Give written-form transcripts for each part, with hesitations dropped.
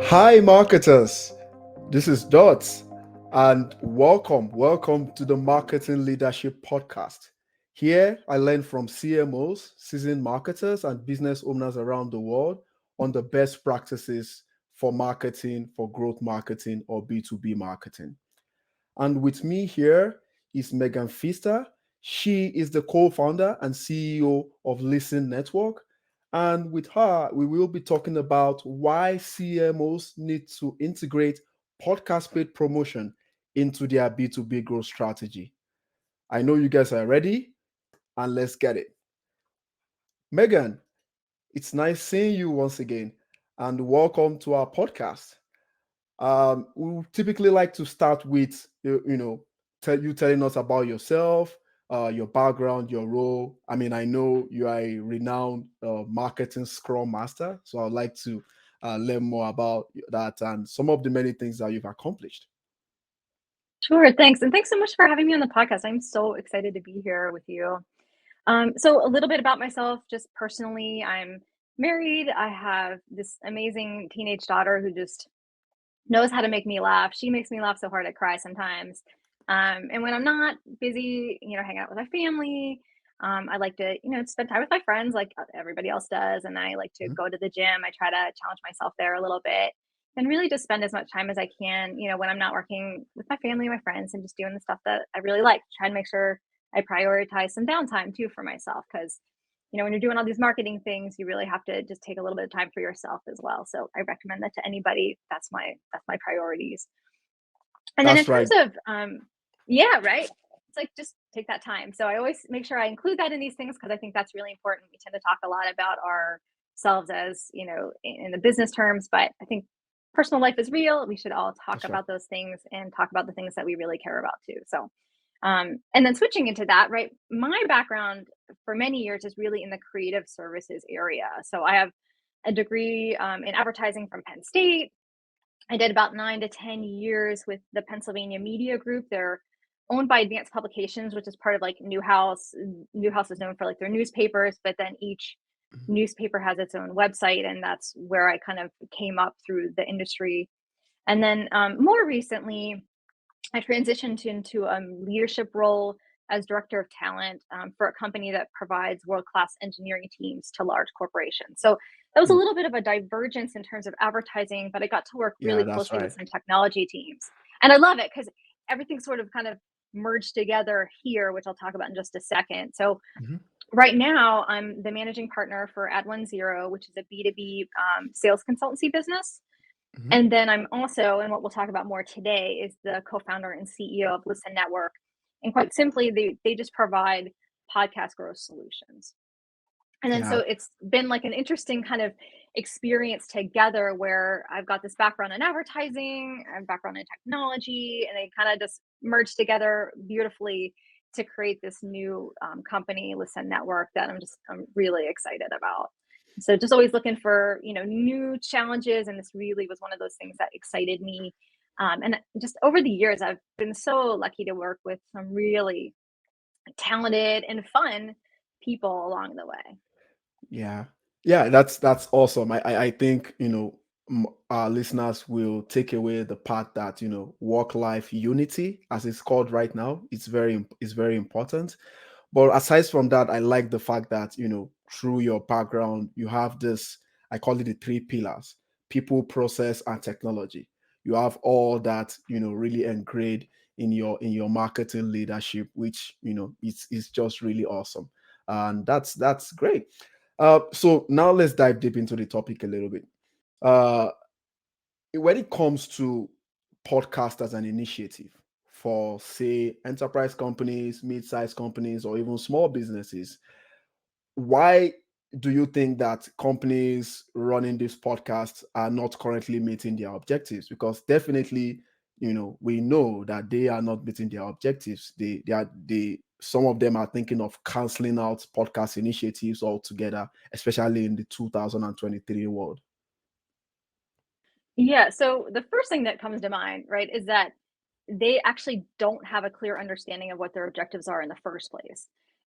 Hi, marketers. This is Dots, and welcome to the Marketing Leadership Podcast. Here, I learn from CMOs, seasoned marketers, and business owners around the world on the best practices for marketing, for growth marketing, or B2B marketing. And with me here is Megan Pfister. She is the co-founder and CEO of Listen Network. And with her, we will be talking about why CMOs need to integrate podcast paid promotion into their B2B growth strategy. I know you guys are ready, and let's get it. Megan, it's nice seeing you once again, and welcome to our podcast. We typically like to start with telling us about yourself, your background, your role. I mean, I know you are a renowned marketing scrum master, so I'd like to learn more about that and some of the many things that you've accomplished. Sure, thanks. And thanks so much for having me on the podcast. I'm so excited to be here with you. So, a little bit about myself, just personally, I'm married. I have this amazing teenage daughter who just knows how to make me laugh. She makes me laugh so hard I cry sometimes. And when I'm not busy, hanging out with my family, I like to, spend time with my friends like everybody else does. And I like to Mhm. go to the gym. I try to challenge myself there a little bit and really just spend as much time as I can, when I'm not working with my family, my friends, and just doing the stuff that I really like. Try and make sure I prioritize some downtime too for myself because when you're doing all these marketing things, you really have to just take a little bit of time for yourself as well. So I recommend that to anybody. That's my priorities. And then in That's terms right. of yeah, right. It's like just take that time. So I always make sure I include that in these things because I think that's really important. We tend to talk a lot about ourselves as, in the business terms, but I think personal life is real. We should all talk That's right. about those things and talk about the things that we really care about too. So and then switching into that, right? My background for many years is really in the creative services area. So I have a degree in advertising from Penn State. I did about 9 to 10 years with the Pennsylvania Media Group. They're owned by Advanced Publications, which is part of like Newhouse. Newhouse is known for like their newspapers, but then each Mhm. newspaper has its own website, and that's where I kind of came up through the industry. And then more recently, I transitioned into a leadership role as director of talent for a company that provides world class engineering teams to large corporations. So that was a Mm. little bit of a divergence in terms of advertising, but I got to work Yeah, really that's closely with right. some technology teams. And I love it because everything sort of kind of merged together here, which I'll talk about in just a second. So Mhm. right now, I'm the managing partner for Ad10, which is a B2B sales consultancy business. Mhm. And then I'm also, and what we'll talk about more today, is the co-founder and CEO of Listen Network. And quite simply, they just provide podcast growth solutions. And then Yeah. so it's been like an interesting kind of experience together where I've got this background in advertising, and background in technology, and they kind of just merged together beautifully to create this new company, Listen Network, that I'm really excited about. So just always looking for new challenges, and this really was one of those things that excited me. And just over the years, I've been so lucky to work with some really talented and fun people along the way. Yeah, yeah, that's awesome. I think our listeners will take away the part that work life unity, as it's called right now, it's very important. But aside from that, I like the fact that through your background you have this. I call it the three pillars: people, process, and technology. You have all that really engraved in your marketing leadership, which it's just really awesome, and that's great. So now let's dive deep into the topic a little bit. Uh, when it comes to podcast as an initiative for, say, enterprise companies, mid-sized companies, or even small businesses, why do you think that companies running these podcasts are not currently meeting their objectives? Because definitely, we know that they are not meeting their objectives. They some of them are thinking of canceling out podcast initiatives altogether, especially in the 2023 world. Yeah, so the first thing that comes to mind, right, is that they actually don't have a clear understanding of what their objectives are in the first place.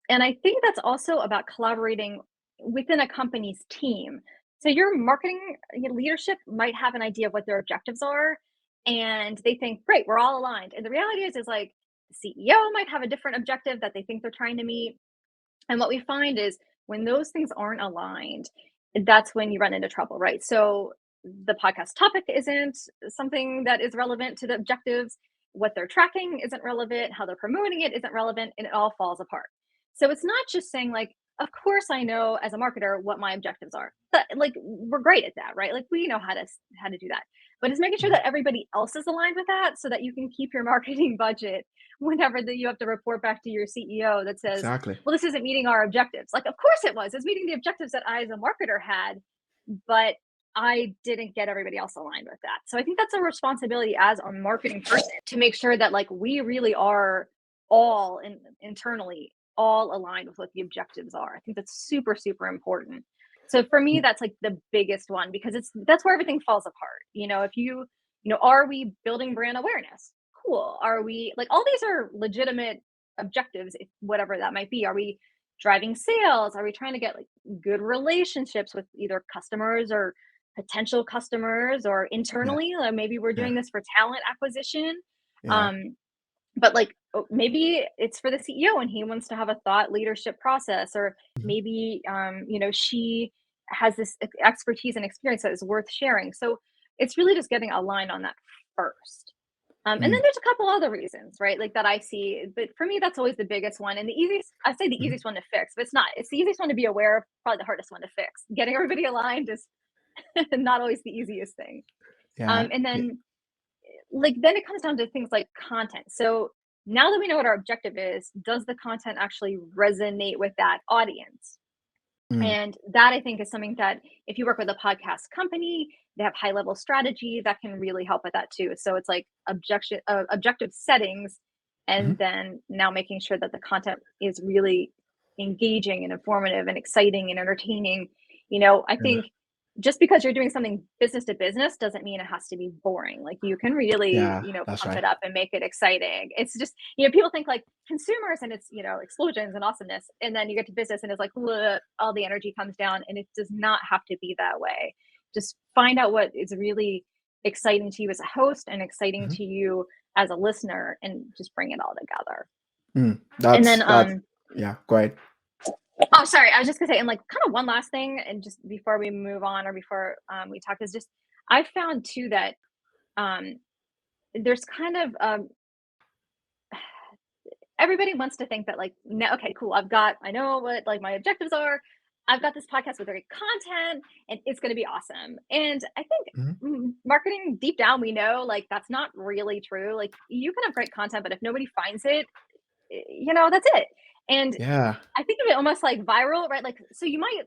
And I think that's also about collaborating within a company's team. So your marketing leadership might have an idea of what their objectives are, and they think, great, we're all aligned. And the reality is like the CEO might have a different objective that they think they're trying to meet. And what we find is when those things aren't aligned, that's when you run into trouble, right? So the podcast topic isn't something that is relevant to the objectives. What they're tracking isn't relevant. How they're promoting it isn't relevant, and it all falls apart. So it's not just saying, like, of course I know as a marketer what my objectives are. But like we're great at that, right? Like we know how to do that. But it's making sure Mhm. that everybody else is aligned with that so that you can keep your marketing budget whenever you have to report back to your CEO that says, Exactly. well, this isn't meeting our objectives. Like, of course it was. It's meeting the objectives that I, as a marketer, had, but I didn't get everybody else aligned with that. So I think that's a responsibility as a marketing person to make sure that like we really are all internally all aligned with what the objectives are. I think that's super, super important. So for me, Mm. that's like the biggest one because that's where everything falls apart. If are we building brand awareness? Cool. Are we like all these are legitimate objectives, whatever that might be? Are we driving sales? Are we trying to get like good relationships with either customers or potential customers or Yeah. internally? Like maybe we're Yeah. doing this for talent acquisition. Yeah. Um, but like maybe it's for the CEO and he wants to have a thought leadership process, or Mhm. maybe she has this expertise and experience that is worth sharing. So it's really just getting aligned on that first. And then Mm. there's a couple other reasons, right? Like that I see, but for me, that's always the biggest one and the easiest. I say the Mhm. easiest one to fix, but it's not. It's the easiest one to be aware of. Probably the hardest one to fix. Getting everybody aligned is not always the easiest thing. Yeah. And Yeah. then then it comes down to things like content. So now that we know what our objective is, does the content actually resonate with that audience? Mm. And that I think is something that if you work with a podcast company, they have high level strategy that can really help with that too. So it's like objective settings, Mhm. and then now making sure that the content is really engaging and informative and exciting and entertaining. I Yeah. think just because you're doing something business to business doesn't mean it has to be boring. Like you can really, Yeah, that's pump right. it up and make it exciting. It's just, people think like consumers and it's, explosions and awesomeness. And then you get to business and it's like, "Ugh," all the energy comes down, and it does not have to be that way. Just find out what is really exciting to you as a host and exciting Mhm. to you as a listener and just bring it all together. Mm. And then, That's yeah, go ahead. oh, sorry. I was just gonna say, and like kind of one last thing, and just before we move on or before we talk, is just I found too that um, there's kind of everybody wants to think that like, no, okay, cool. I know what like my objectives are. I've got this podcast with great content, and it's going to be awesome. And I think Mhm. marketing deep down, we know like that's not really true. Like you can have great content, but if nobody finds it, that's it. And Yeah. I think of it almost like viral, right? Like, so you might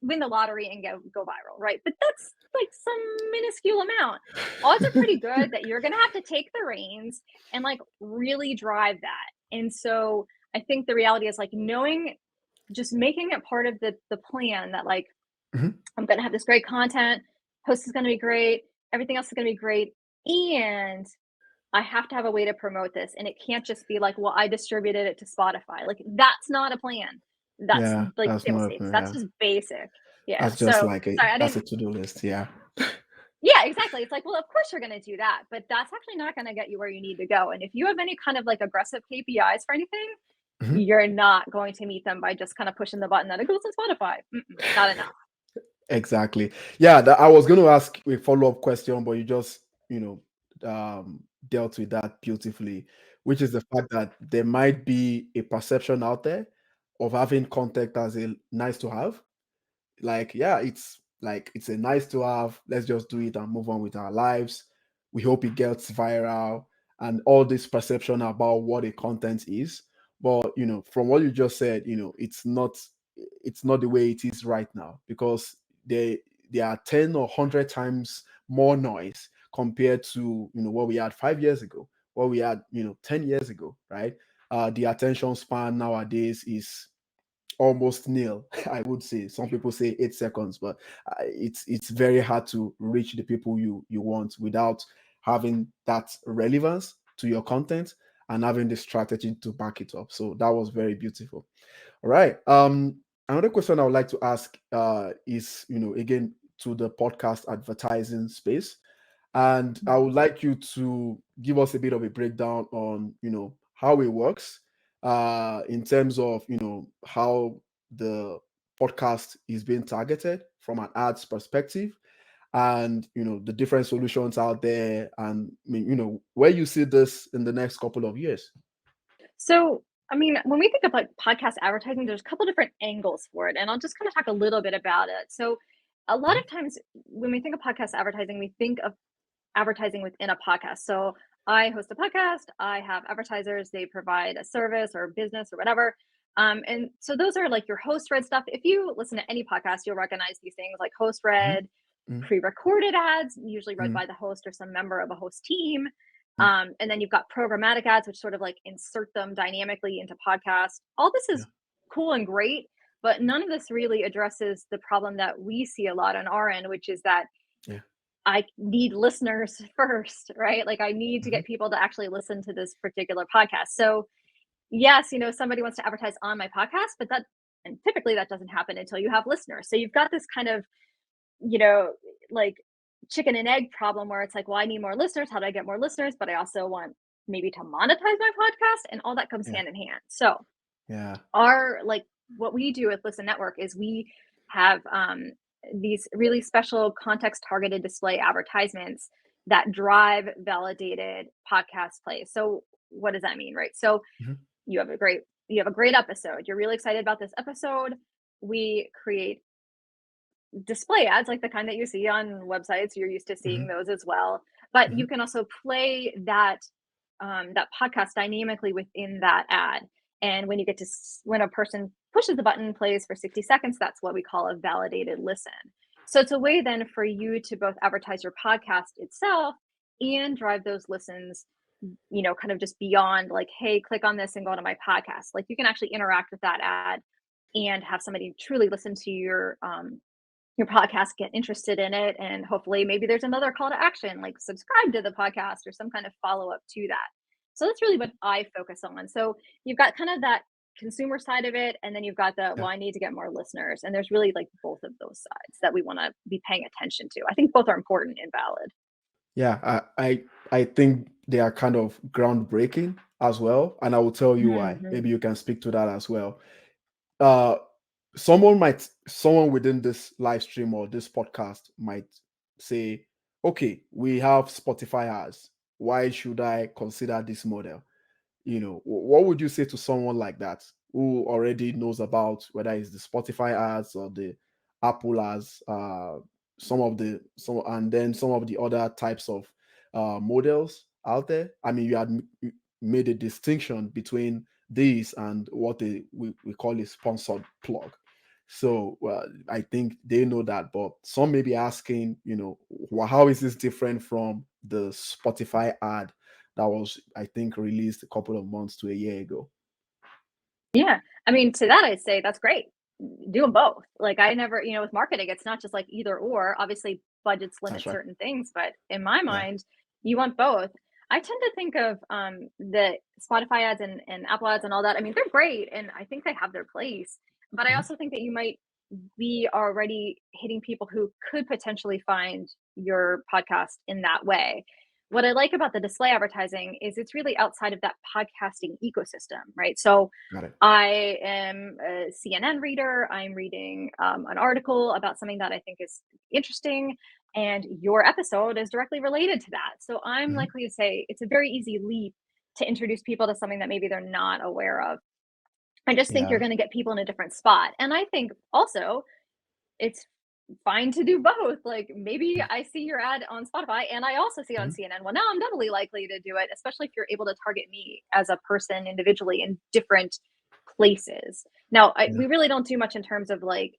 win the lottery and go viral, right? But that's like some minuscule amount. Odds are pretty good that you're going to have to take the reins and like really drive that. And so I think the reality is like knowing, just making it part of the plan that like Mhm. I'm going to have this great content, post is going to be great, everything else is going to be great, and I have to have a way to promote this, and it can't just be like, well, I distributed it to Spotify. Like that's not a plan. That's Yeah, like that's table not stakes. That's yeah. just basic. Yeah. That's just So like sorry, I that's didn't. a to-do list. Yeah. Yeah, exactly. It's like, well, of course you're going to do that, but that's actually not going to get you where you need to go. And if you have any kind of like aggressive KPIs for anything, Mhm. you're not going to meet them by just kind of pushing the button that it goes to Spotify. Not enough. Exactly. Yeah, I was going to ask a follow-up question, but you just, dealt with that beautifully, which is the fact that there might be a perception out there of having content as a nice to have. Like, yeah, it's like it's a nice to have. Let's just do it and move on with our lives. We hope it gets viral and all this perception about what a content is. But from what you just said, it's not the way it is right now because there there are 10 or 100 times more noise compared to what we had 5 years ago, what we had 10 years ago, right? The attention span nowadays is almost nil. I would say some people say 8 seconds, but it's very hard to reach the people you want without having that relevance to your content and having the strategy to back it up. So that was very beautiful. All right. Another question I would like to ask is again to the podcast advertising space. And I Mhm. would like you to give us a bit of a breakdown on, how it works, in terms of, how the podcast is being targeted from an ads perspective, and, the different solutions out there, and, I mean, where you see this in the next couple of years. So, I mean, when we think of like podcast advertising, there's a couple different angles for it, and I'll just kind of talk a little bit about it. So, a lot Mhm. of times when we think of podcast advertising, we think of advertising within a podcast. So, I host a podcast, I have advertisers, they provide a service or business or whatever. And so those are like your host read stuff. If you listen to any podcast, you'll recognize these things like host Mhm. read, Mhm. pre-recorded ads, usually read Mhm. by the host or some member of a host team. Mhm. And then you've got programmatic ads, which sort of like insert them dynamically into podcasts. All this Yeah. is cool and great, but none of this really addresses the problem that we see a lot on our end, which is that Yeah. I need listeners first, right? Like I need to Mhm. get people to actually listen to this particular podcast. So, yes, somebody wants to advertise on my podcast, but and typically that doesn't happen until you have listeners. So you've got this kind of, you know, like chicken and egg problem where it's like, well, I need more listeners. How do I get more listeners? But I also want maybe to monetize my podcast, and all that comes Yeah. hand in hand. So Yeah. our like what we do with Listen Network is we have these really special context targeted display advertisements that drive validated podcast plays. So what does that mean, right? So Mhm. you have a great episode. You're really excited about this episode. We create display ads like the kind that you see on websites. You're used to seeing Mhm. those as well, but you Mhm. can also play that podcast dynamically within that ad. And when you get to when a person pushes the button, plays for 60 seconds, that's what we call a validated listen. So it's a way then for you to both advertise your podcast itself and drive those listens, kind of just beyond like, hey, click on this and go to my podcast. Like you can actually interact with that ad and have somebody truly listen to your podcast, get interested in it, and hopefully maybe there's another call to action like subscribe to the podcast or some kind of follow up to that. So that's really what I focus on. So you've got kind of that consumer side of it, and then you've got the, Yeah. well, I need to get more listeners, and there's really like both of those sides that we want to be paying attention to. I think both are important and valid. Yeah. I think they are kind of groundbreaking as well, and I will tell you why. Hmm. Maybe you can speak to that as well. Uh, someone within this live stream or this podcast might say, okay, we have Spotify ads. Why should I consider this model? What would you say to someone like that who already knows about whether it's the Spotify ads or the Apple ads, and then some of the other types of models out there? I mean, you made a distinction between these and what we call a sponsored plug. So I think they know that, but some may be asking, how is this different from the Spotify ad that was, I think, released a couple of months to a year ago? Yeah. I mean, to that, I'd say that's great. Do them both. Like, I never, with marketing, it's not just like either or. Obviously, budgets That's limit right. certain things, but in my Yeah. mind, you want both. I tend to think of the Spotify ads and Apple ads and all that. I mean, they're great, and I think they have their place. But I Mhm. also think that you might be already hitting people who could potentially find your podcast in that way. What I like about the display advertising is it's really outside of that podcasting ecosystem, right? So Got it. I am a CNN reader. I'm reading an article about something that I think is interesting, and your episode is directly related to that. So I'm Mhm. likely to say it's a very easy leap to introduce people to something that maybe they're not aware of. I just think you're Yeah. going to get people in a different spot. And I think also it's fine to do both. Like maybe Mhm. I see your ad on Spotify and I also see it on Mhm. CNN. Well, now I'm doubly likely to do it, especially if you're able to target me as a person individually in different places. Now, Yeah. we really don't do much in terms of like,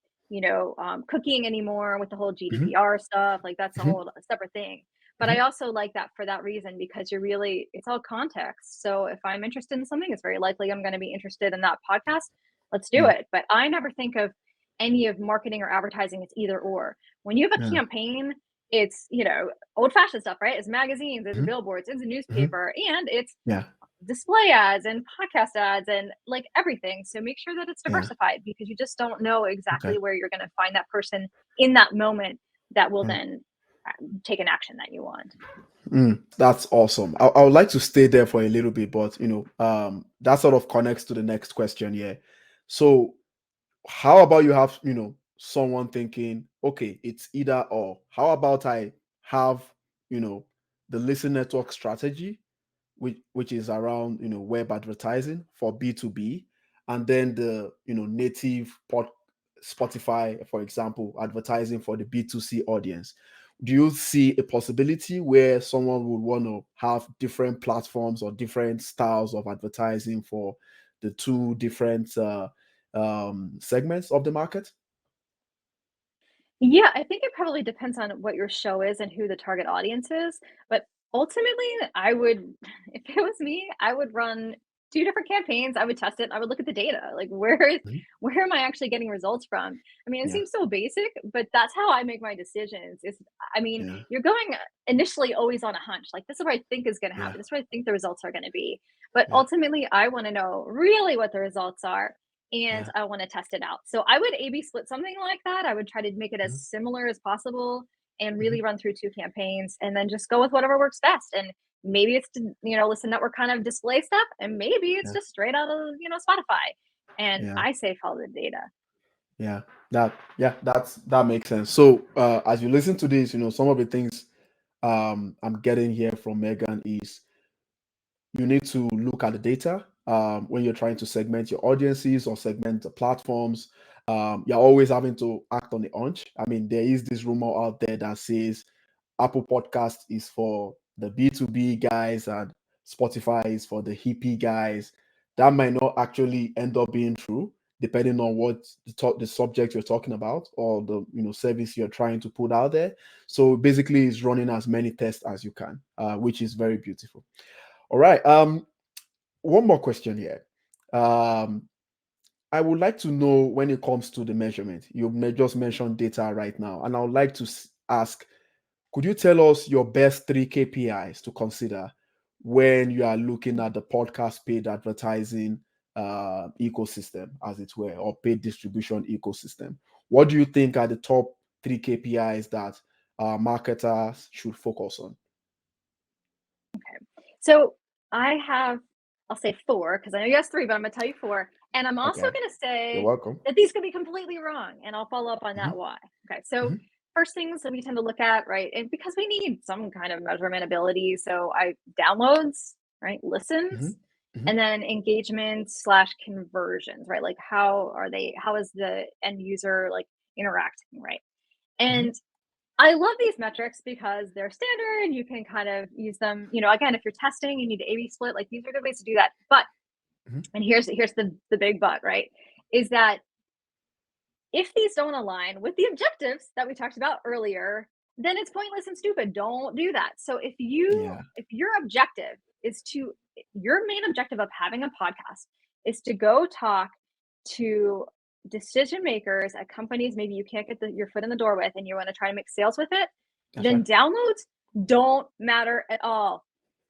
cooking anymore with the whole Mhm. GDPR stuff. Like that's a Mhm. whole separate thing. But I Mhm. also like that for that reason because it's all context. So if I'm interested in something, it's very likely I'm going to be interested in that podcast. Let's do Yeah. it. But I never think of any of marketing or advertising, it's either or. When you have a Yeah. campaign, it's, old fashioned stuff, right? It's magazines, it's Mhm. billboards, it's a Mhm. newspaper, and it's Yeah. display ads and podcast ads and like everything. So make sure that it's Yeah. diversified because you just don't know Okay. exactly where you're going to find that person in that moment that will Mm. then take an action that you want. That's awesome. I would like to stay there for a little bit, but that sort of connects to the next question here. So, how about you have, someone thinking, okay, it's either or. How about I have, you know, the listen network strategy, which is around, web advertising for B2B, and then the, native Spotify, for example, advertising for the B2C audience. Do you see a possibility where someone would want to have different platforms or different styles of advertising for the two different segments of the market? Yeah, I think it probably depends on what your show is and who the target audience is, but ultimately, I would if it was me, I would run 2 different campaigns, I would test it, I would look at the data, like, Mhm. where am I actually getting results from? I mean, it Yeah, seems so basic, but that's how I make my decisions, I mean, yeah, you're going initially always on a hunch, like, "This is what I think is gonna yeah, happen, this is what I think the results are gonna be," but yeah, ultimately, I wanna know really what the results are, and yeah. I want to test it out. So I would A/B split something like that. I would try to make it as Mhm, similar as possible and mhm. really run through 2 campaigns and then just go with whatever works best. And maybe it's to, listen network kind of display stuff, and maybe it's Yeah, just straight out of, Spotify. And yeah, I say follow the data. yeah. That makes sense. So, as you listen to this, some of the things I'm getting here from Megan is you need to look at the data when you're trying to segment your audiences or segment the platforms. You're always having to act on the hunch. I mean, there is this rumor out there that says Apple Podcast is for the B2B guys and Spotify is for the hippie guys. That might not actually end up being true, depending on what the subject you're talking about or the service you're trying to put out there. So basically, it's running as many tests as you can, which is very beautiful. All right. One more question here. Um, I would like to know when it comes to the measurement. You may just mention data right now, and I would like to ask, could you tell us your best three KPIs to consider when you are looking at the podcast paid advertising ecosystem, as it were, or paid distribution ecosystem? What do you think are the top three KPIs that marketers should focus on? So I have, I'll say 4 because I know you asked 3, but I'm going to tell you 4. And I'm also Okay, going to you're say welcome. that these could be completely wrong. And I'll follow up on Hmm. that why. Okay. So, Hmm. first things that we tend to look at, right? And because we need some kind of measurement ability. So, I downloads, right? Hmm. Listens, Hmm. and then engagement slash conversions, right? Like, how is the end user like interacting, right? Hmm. And I love these metrics because they're standard and you can kind of use them, again, if you're testing, you need to A/B split, like these are good ways to do that. But Hmm. and here's the big but, right? Is that if these don't align with the objectives that we talked about earlier, then it's pointless and stupid. Don't do that. So Yeah. if your objective is to your main objective of having a podcast is to go talk to decision makers at companies maybe you can't get your foot in the door with and you want to try to make sales with it, That's then right. downloads don't matter at all.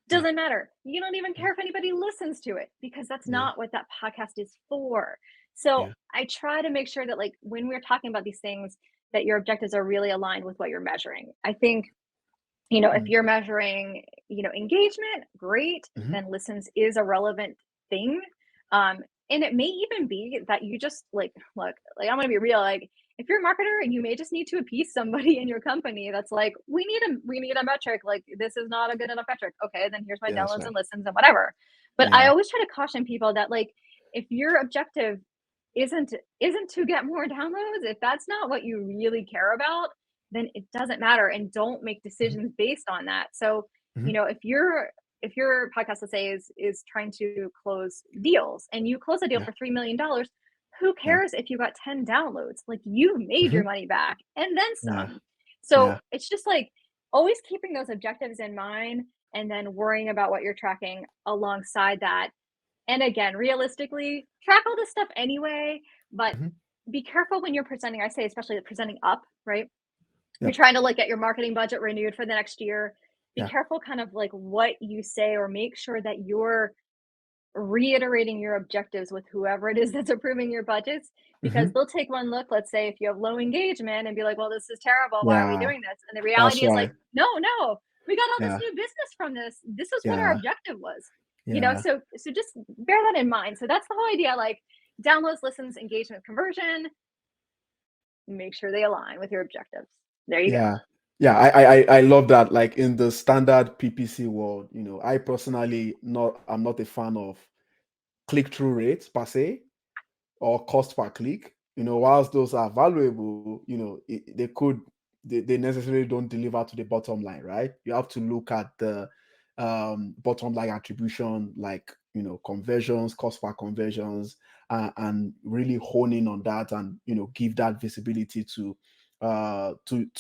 Yeah. Doesn't matter. You don't even Yeah. care if anybody listens to it because that's Yeah. not what that podcast is for. So Yeah. I try to make sure that like when we're talking about these things, that your objectives are really aligned with what you're measuring. I think, if Mm. you're measuring, engagement, great, Mhm. then listens is a relevant thing. Um, and it may even be that you just like look, like I'm gonna be real, like if you're a marketer, you may just need to appease somebody in your company that's like, we need a metric, like this is not a good enough metric. Okay, then here's my Yeah, that's downloads right. and listens and whatever. But I Yeah. always try to caution people that like if your objective isn't to get more downloads, if that's not what you really care about, then it doesn't matter and don't make Mhm. decisions based on that. So, Mhm. if your podcast, let's say, is trying to close deals and you close a deal Yeah. for $3 million, who Yeah. cares if you got 10 downloads? Like you made your Mhm. money back and then Yeah. some. So Yeah. it's just like always keeping those objectives in mind and then worrying about what you're tracking alongside that. And again, realistically, track all this stuff anyway, but Mhm. be careful when you're presenting. I say, especially the presenting up, right? You're Yep. trying to like get your marketing budget renewed for the next year. Be Yeah. careful kind of like what you say or make sure that you're reiterating your objectives with whoever it is that's approving your budgets, because Hmm. they'll take one look, let's say if you have low engagement, and be like, well, this is terrible. Why are we Yeah, doing this? And the that's reality is like, right. no, no, we got all this Yeah, new business from this. This is what our yeah, objective was. yeah, So just bear that in mind. So that's the whole idea. Like downloads, listens, engagement, conversion, make sure they align with your objectives. There you go. yeah, yeah. I love that. Like in the standard PPC world, I personally I'm not a fan of click-through rates per se, or cost per click. Whilst those are valuable, they necessarily don't deliver to the bottom line, right? You have to look at the bottom line attribution, like conversions, cost per conversions, and really hone in on that, and give that visibility to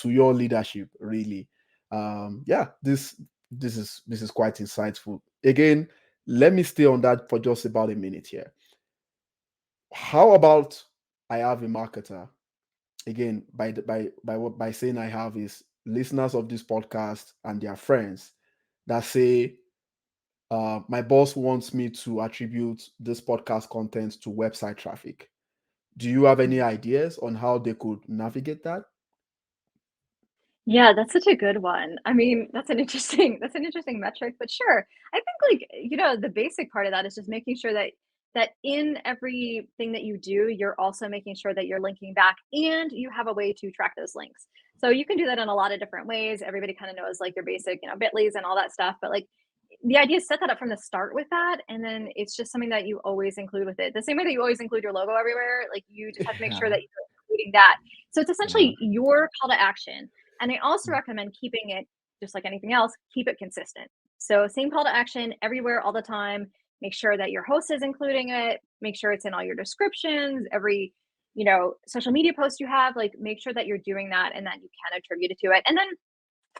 your leadership. Really, yeah, this is quite insightful. Again, let me stay on that for just about a minute here. How about I have a marketer? Again, by saying I have is listeners of this podcast and their friends that say, my boss wants me to attribute this podcast content to website traffic. Do you have any ideas on how they could navigate that? Yeah, that's such a good one. I mean, that's an interesting metric, but sure. I think like, the basic part of that is just making sure that in everything that you do, you're also making sure that you're linking back and you have a way to track those links. So you can do that in a lot of different ways. Everybody kind of knows like your basic, Bitly's and all that stuff, but like the idea is set that up from the start with that, and then it's just something that you always include with it. The same way that you always include your logo everywhere, like you just have to make sure Yeah, that you're including that. So it's yeah, essentially your call to action, and I also recommend keeping it, just like anything else, keep it consistent. So same call to action everywhere all the time. Make sure that your host is including it. Make sure it's in all your descriptions, every, social media post you have, like make sure that you're doing that and that you can attribute it to it. And then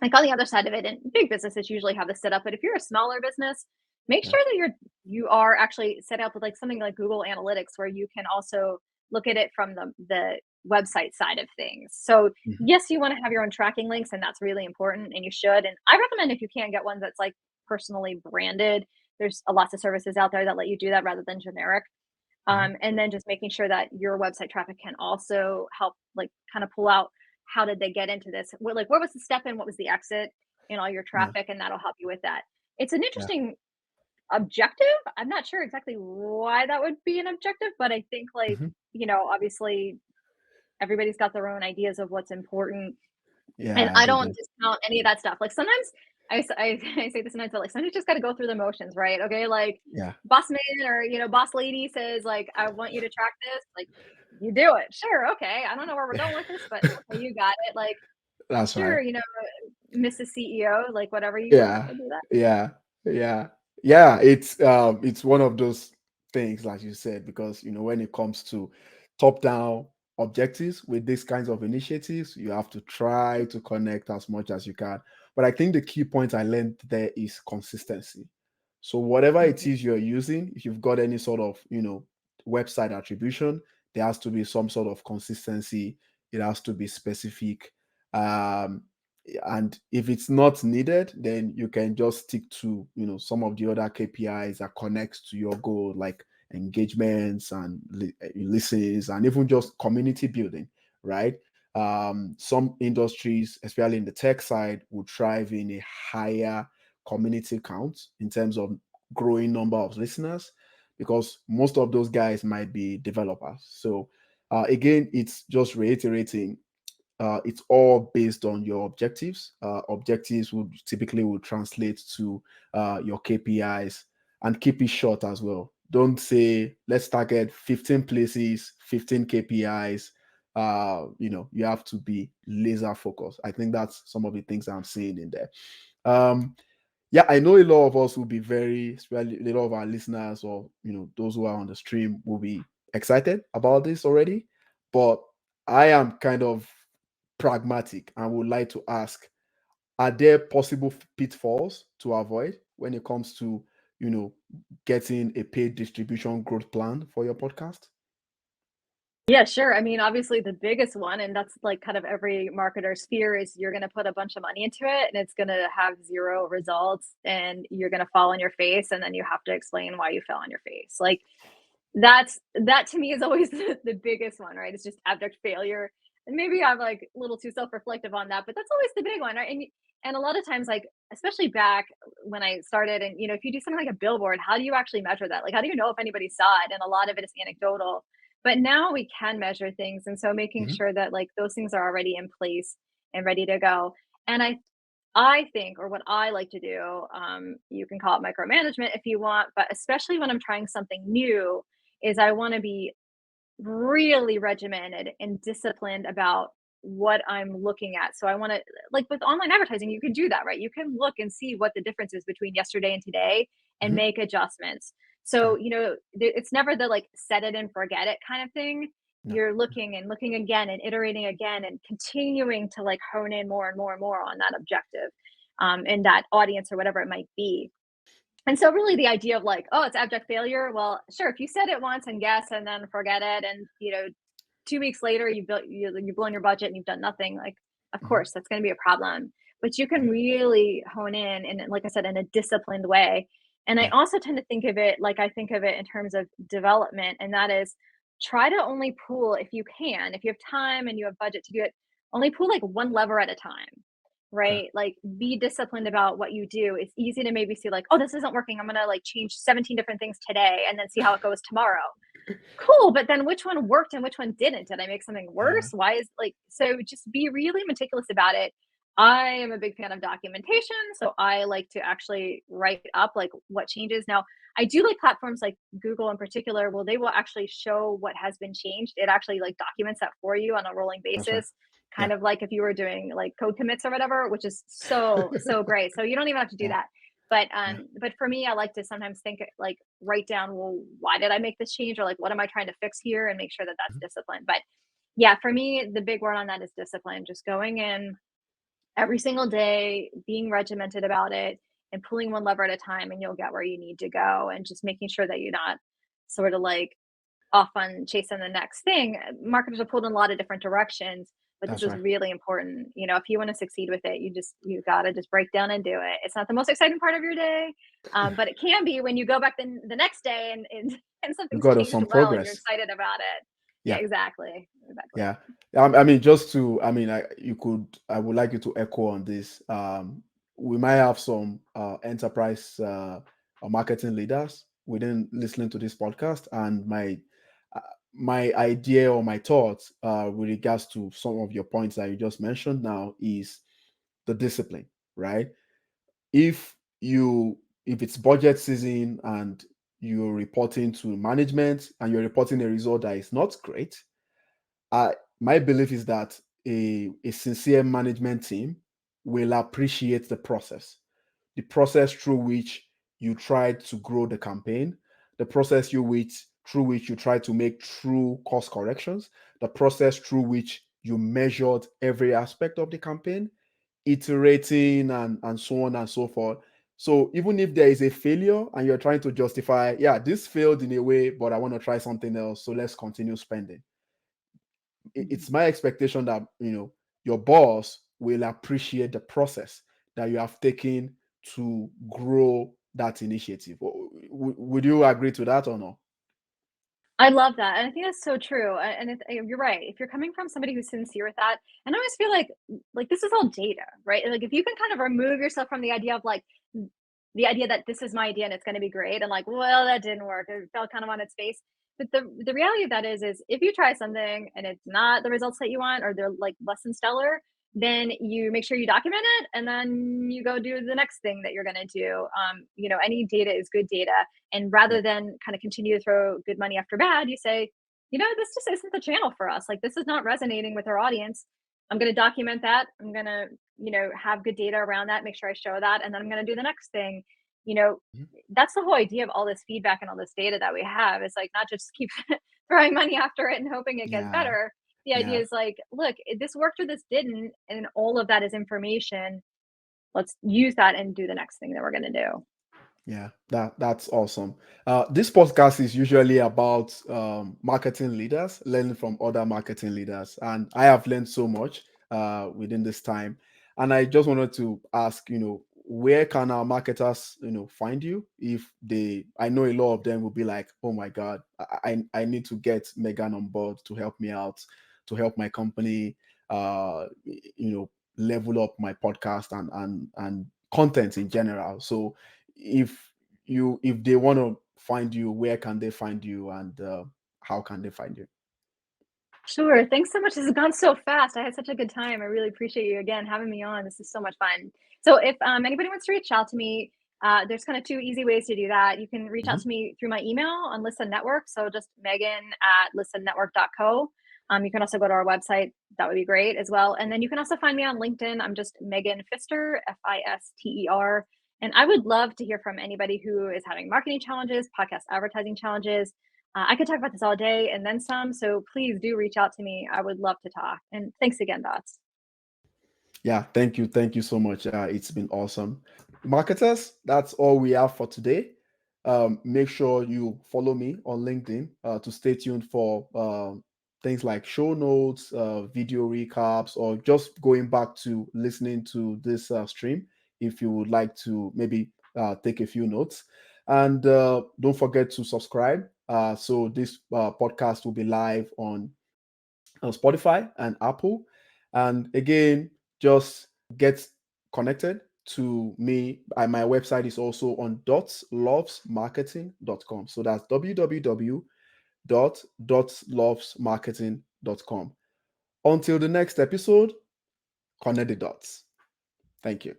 like on the other side of it, and big businesses usually have this set up, but if you're a smaller business, make yeah. sure that you are actually set up with like something like Google Analytics, where you can also look at it from the website side of things. So Mhm. yes, you want to have your own tracking links, and that's really important, and you should. And I recommend, if you can, get one that's like personally branded. There's a lots of services out there that let you do that rather than generic. Mhm. And then just making sure that your website traffic can also help, like, kind of pull out how did they get into this? What was the step in? What was the exit in all your Yeah, traffic? And that'll help you with that. It's an yeah. interesting objective. I'm not sure exactly why that would be an objective, but I think, like, Mhm. obviously everybody's got their own ideas of what's important, and Yeah, I they don't do. discount any of that stuff. Like sometimes I say this sometimes, but like sometimes you just got to go through the motions, right? Okay, like Yeah, boss man or boss lady says like, I want you to track this. Like you do it. Sure, okay. I don't know where we're going with this, but okay, you got it. Like that's right. sure, Mrs. CEO, like whatever you want, Yeah, we'll do that. yeah, yeah, yeah. It's one of those things, like you said, because when it comes to top-down objectives with these kinds of initiatives, you have to try to connect as much as you can. But I think the key point I learned there is consistency. So whatever it Mhm. is you're using, if you've got any sort of website attribution, there has to be some sort of consistency. It has to be specific. Um, and if it's not needed, then you can just stick to some of the other KPIs that connects to your goal, like engagements and listens, and even just community building, right? Some industries, especially in the tech side, would thrive in a higher community count in terms of growing number of listeners, because most of those guys might be developers. So again, it's just reiterating, it's all based on your objectives. Objectives would typically will translate to your KPIs, and keep it short as well. Don't say let's target 15 places, 15 KPIs. You have to be laser focused. I think that's some of the things I'm seeing in there. Um, yeah, I know a lot of us will be very, especially a lot of our listeners, or those who are on the stream, will be excited about this already. But I am kind of pragmatic and would like to ask, are there possible pitfalls to avoid when it comes to you know getting a paid distribution growth plan for your podcast? Yeah, sure. I mean, obviously the biggest one, and that's like kind of every marketer's fear is you're going to put a bunch of money into it and it's going to have zero results and you're going to fall on your face and then you have to explain why you fell on your face. Like that to me is always the biggest one, right? It's just abject failure. And maybe I'm like a little too self-reflective on that, but that's always the big one, right? And a lot of times, like especially back when I started, and if you do something like a billboard, how do you actually measure that? Like, how do you know if anybody saw it? And a lot of it is anecdotal. But now we can measure things, and so making Mhm. sure that like those things are already in place and ready to go. And I think, or what I like to do, you can call it micromanagement if you want, but especially when I'm trying something new, is I want to be really regimented and disciplined about what I'm looking at. So I want to, like with online advertising, you can do that, right? You can look and see what the difference is between yesterday and today and Mhm. make adjustments. Yeah. So, it's never the like set it and forget it kind of thing. No. You're looking and looking again and iterating again and continuing to like hone in more and more and more on that objective, and that audience or whatever it might be. And so really the idea of like, oh, it's abject failure. Well, sure, if you said it once and guess and then forget it, and 2 weeks later you've blown your budget and you've done nothing, like of Mhm. course that's going to be a problem. But you can Yeah. really hone in and like I said, in a disciplined way. And I Yeah. also tend to think of it like I think of it in terms of development, and that is try to only pull if you can, if you have time and you have budget to do it, only pull like one lever at a time, Okay. right? Like be disciplined about what you do. It's easy to maybe see like, oh, this isn't working. I'm gonna like change 17 different things today and then see how it goes tomorrow. Cool, but then which one worked and which one didn't? Did I make something Yeah. worse? Why is like so just be really meticulous about it. I am a big fan of documentation, so I like to actually write up like what changes. Now, I do like platforms like Google in particular, well, they will actually show what has been changed. It actually like documents that for you on a rolling That's right. basis, Yeah. kind of like if you were doing like code commits or whatever, which is so great. So you don't even have to do Yeah. that. But Yeah. but for me, I like to sometimes think like write down, well, why did I make this change, or like what am I trying to fix here, and make sure that that's Mhm. discipline. But yeah, for me, the big word on that is discipline. Just going in every single day, being regimented about it, and pulling one lever at a time, and you'll get where you need to go. And just making sure that you're not sort of like off on chasing the next thing. Marketers are pulled in a lot of different directions, but this That's is right. really important. If you want to succeed with it, you gotta just break down and do it. It's not the most exciting part of your day, but it can be when you go back the next day and and You something's got us changed some well and you're progress. excited about it. Yeah, Yeah. exactly. Yeah. I mean, just to, I mean, I would like you to echo on this. We might have some enterprise or marketing leaders within listening to this podcast, and uh, my idea or my thoughts with regards to some of your points that you just mentioned now is the discipline, right? If if it's budget season and you're reporting to management and you're reporting a result that is not great, I my belief is that a sincere management team will appreciate the process through which you try to grow the campaign, the process through which you try to make true course corrections, the process through which you measured every aspect of the campaign, iterating and so on and so forth. So even if there is a failure and you're trying to justify, yeah, this failed in a way, but I want to try something else, so let's continue spending, Mhm. it's my expectation that your boss will appreciate the process that you have taken to grow that initiative. Would you agree to that or no? I love that, and I think that's so true, and you're right. If you're coming from somebody who's sincere with that, and I always feel like this is all data, right? Like if you can kind of remove yourself from the idea of like the idea that this is my idea and it's going to be great, and like, well, that didn't work. It fell kind of on its face. But the reality of that is if you try something and it's not the results that you want, or they're like less than stellar, then you make sure you document it, and then you go do the next thing that you're going to do. Any data is good data, and Yeah. rather than kind of continue to throw good money after bad, you say, this just isn't the channel for us. Like, this is not resonating with our audience. I'm going to document that. I'm going to, have good data around that, make sure I show that. And then I'm going to do the next thing. You know, Mhm. that's the whole idea of all this feedback and all this data that we have. It's like not just keep throwing money after it and hoping it gets Yeah. better. The idea Yeah. is like, look, this worked or this didn't. And all of that is information. Let's use that and do the next thing that we're going to do. Yeah, that's awesome. This podcast is usually about marketing leaders, learning from other marketing leaders, and I have learned so much within this time. And I just wanted to ask, where can our marketers, find you if they? I know a lot of them will be like, oh my God, I need to get Megan on board to help me out, to help my company, level up my podcast and content in general. So if if they want to find you, where can they find you, and how can they find you? Sure. Thanks so much. This has gone so fast. I had such a good time. I really appreciate you again having me on. This is so much fun. So, if anybody wants to reach out to me, there's kind of two easy ways to do that. You can reach out Mhm. to me through my email on Listen Network. So, just Megan@listennetwork.co. You can also go to our website. That would be great as well. And then you can also find me on LinkedIn. I'm just Megan Fister, Fister. And I would love to hear from anybody who is having marketing challenges, podcast advertising challenges. I could talk about this all day and then some. So please do reach out to me. I would love to talk. And thanks again, Dots. Yeah, thank you so much. It's been awesome. Marketers, that's all we have for today. Make sure you follow me on LinkedIn to stay tuned for things like show notes, video recaps, or just going back to listening to this stream if you would like to maybe take a few notes. And don't forget to subscribe. So this podcast will be live on Spotify and Apple. And again, just get connected to me. My website is also on dotslovesmarketing.com. So that's www.dotslovesmarketing.com. Until the next episode, connect the dots. Thank you.